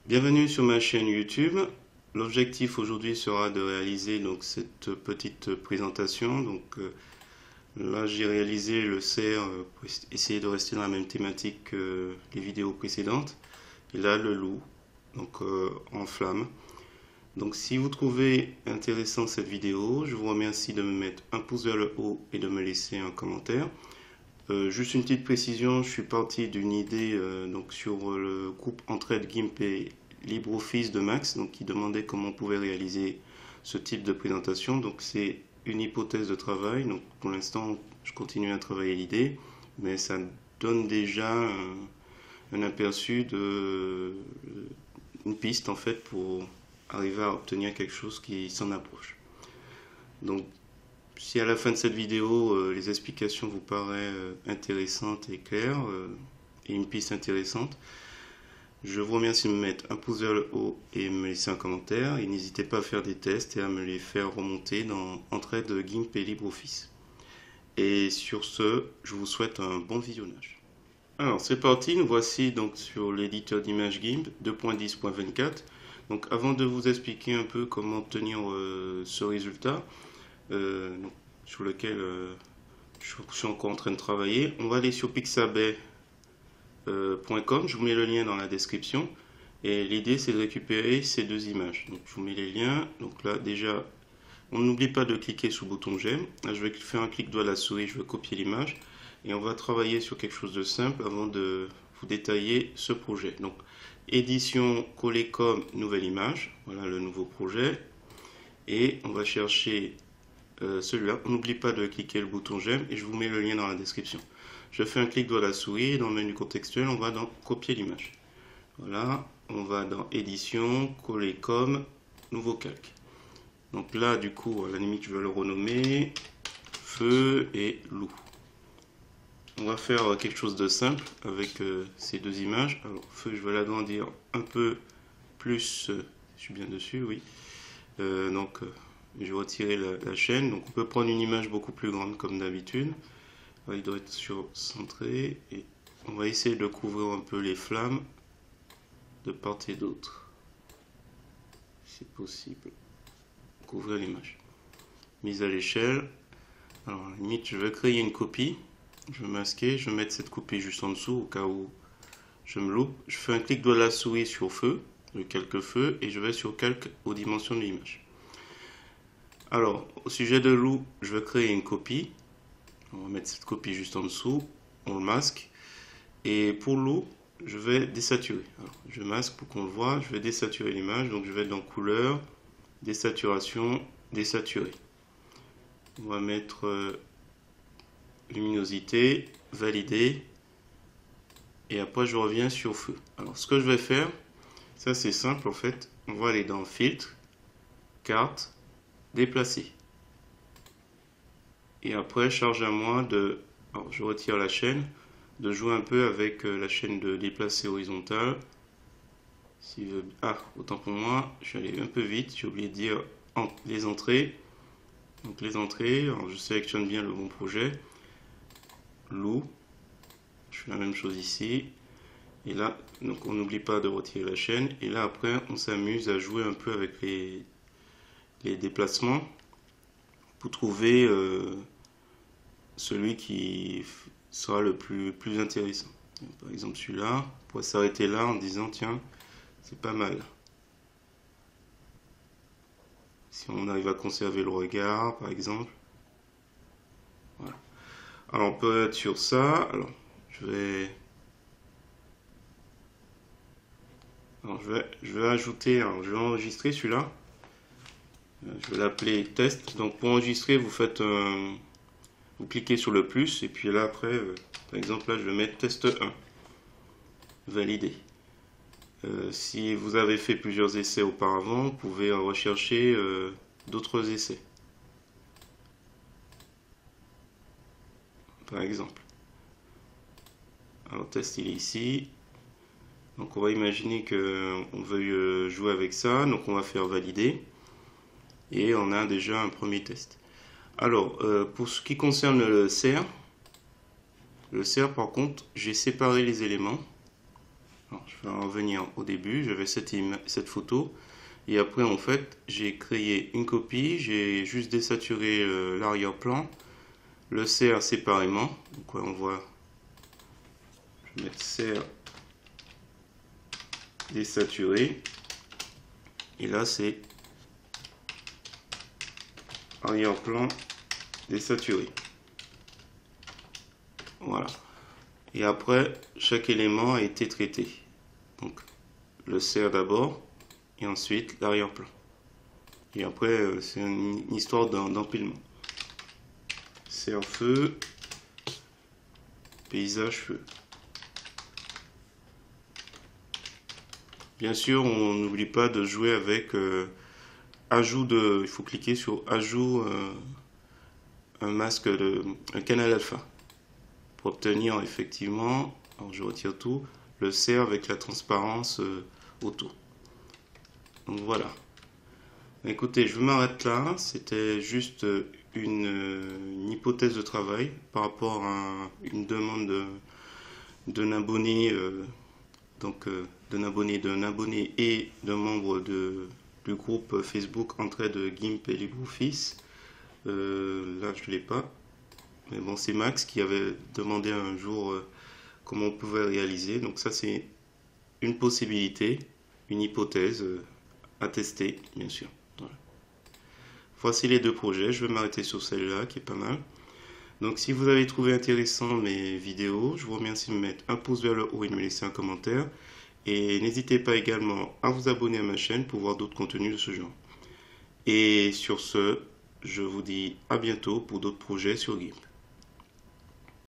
Bienvenue sur ma chaîne YouTube. L'objectif aujourd'hui sera de réaliser donc cette petite présentation. Là j'ai réalisé le CER pour essayer de rester dans la même thématique que les vidéos précédentes. Et là le loup, en flamme. Donc si vous trouvez intéressant cette vidéo, je vous remercie de me mettre un pouce vers le haut et de me laisser un commentaire. Juste une petite précision, je suis parti d'une idée sur le groupe Entraide GIMP et LibreOffice de Max, qui demandait comment on pouvait réaliser ce type de présentation. Donc c'est une hypothèse de travail. Donc pour l'instant, je continue à travailler l'idée, mais ça donne déjà un aperçu de une piste en fait pour arriver à obtenir quelque chose qui s'en approche. Donc si à la fin de cette vidéo, les explications vous paraissent intéressantes et claires, et une piste intéressante, je vous remercie de me mettre un pouce vers le haut et me laisser un commentaire. Et n'hésitez pas à faire des tests et à me les faire remonter dans Entraide GIMP et LibreOffice. Et sur ce, je vous souhaite un bon visionnage. Alors c'est parti, nous voici donc sur l'éditeur d'image GIMP 2.10.24. Donc avant de vous expliquer un peu comment obtenir ce résultat, sur lequel je suis encore en train de travailler, on va aller sur pixabay.com. Je vous mets le lien dans la description et l'idée c'est de récupérer ces deux images. Donc je vous mets les liens. Donc là déjà on n'oublie pas de cliquer sur le bouton j'aime. Là je vais faire un clic droit de la souris, je vais copier l'image et on va travailler sur quelque chose de simple avant de vous détailler ce projet. Donc édition, coller comme nouvelle image, voilà le nouveau projet, et on va chercher celui-là. On n'oublie pas de cliquer le bouton j'aime et je vous mets le lien dans la description. Je fais un clic droit de la souris et dans le menu contextuel on va dans copier l'image. Voilà, on va dans édition, coller comme, nouveau calque. Donc là du coup à la limite je vais le renommer feu et loup. On va faire quelque chose de simple avec ces deux images. Alors feu je vais l'agrandir un peu plus, je suis bien dessus, oui. Je vais retirer la chaîne. Donc on peut prendre une image beaucoup plus grande comme d'habitude. Il doit être centré et on va essayer de couvrir un peu les flammes de part et d'autre. Si possible. Couvrir l'image. Mise à l'échelle. Alors à la limite je vais créer une copie. Je vais masquer, je vais mettre cette copie juste en dessous au cas où je me loupe. Je fais un clic droit de la souris sur feu, le calque feu, et je vais sur calque aux dimensions de l'image. Alors, au sujet de loup, je vais créer une copie. On va mettre cette copie juste en dessous, on le masque. Et pour loup, je vais désaturer. Alors, je masque pour qu'on le voit, je vais désaturer l'image. Donc je vais dans couleur, désaturation, désaturer. On va mettre luminosité, valider. Et après je reviens sur feu. Alors ce que je vais faire, ça c'est simple en fait. On va aller dans filtre, carte, déplacer. Et après charge à moi de, alors je retire la chaîne, de jouer un peu avec la chaîne de déplacer horizontale. Autant pour moi, je suis allé un peu vite, j'ai oublié de dire les entrées. Donc les entrées, alors je sélectionne bien le bon projet. Loup, je fais la même chose ici. Et là, donc on n'oublie pas de retirer la chaîne. Et là après, on s'amuse à jouer un peu avec les déplacements pour trouver celui qui sera le plus intéressant. Par exemple celui-là, on pourrait s'arrêter là en disant tiens, c'est pas mal. Si on arrive à conserver le regard, par exemple. Voilà. Alors on peut être sur ça. Alors je vais ajouter, je vais enregistrer celui-là. Je vais l'appeler test. Donc pour enregistrer, vous cliquez sur le plus et puis là après, par exemple là je vais mettre test 1. Valider. Si vous avez fait plusieurs essais auparavant, vous pouvez rechercher d'autres essais. Par exemple. Alors test il est ici. Donc on va imaginer qu'on veuille jouer avec ça. Donc on va faire valider. Et on a déjà un premier test. Alors pour ce qui concerne le CER par contre, j'ai séparé les éléments. Alors, je vais en revenir au début, j'avais cette photo. Et après, en fait, j'ai créé une copie, j'ai juste désaturé l'arrière-plan, le serre séparément. Donc, on voit, je vais mettre serre désaturé. Et là, c'est arrière-plan désaturé. Voilà. Et après, chaque élément a été traité. Donc, le serre d'abord, et ensuite l'arrière-plan. Et après, c'est une histoire d'empilement. Serre feu, paysage feu. Bien sûr, on n'oublie pas de jouer avec ajout de. Il faut cliquer sur ajout un masque un canal alpha pour obtenir effectivement, alors je retire tout, le serre avec la transparence autour. Donc voilà. Écoutez, je m'arrête là. C'était juste une hypothèse de travail par rapport à une demande d'un abonné, d'un abonné et d'un membre du groupe Facebook Entraide GIMP et LibreOffice. Là, je ne l'ai pas. Mais bon, c'est Max qui avait demandé un jour comment on pouvait réaliser. Donc ça, c'est une possibilité, une hypothèse à tester, bien sûr. Voilà. Voici les deux projets. Je vais m'arrêter sur celle-là, qui est pas mal. Donc si vous avez trouvé intéressant mes vidéos, je vous remercie de me mettre un pouce vers le haut et de me laisser un commentaire. Et n'hésitez pas également à vous abonner à ma chaîne pour voir d'autres contenus de ce genre. Et sur ce, je vous dis à bientôt pour d'autres projets sur GIMP.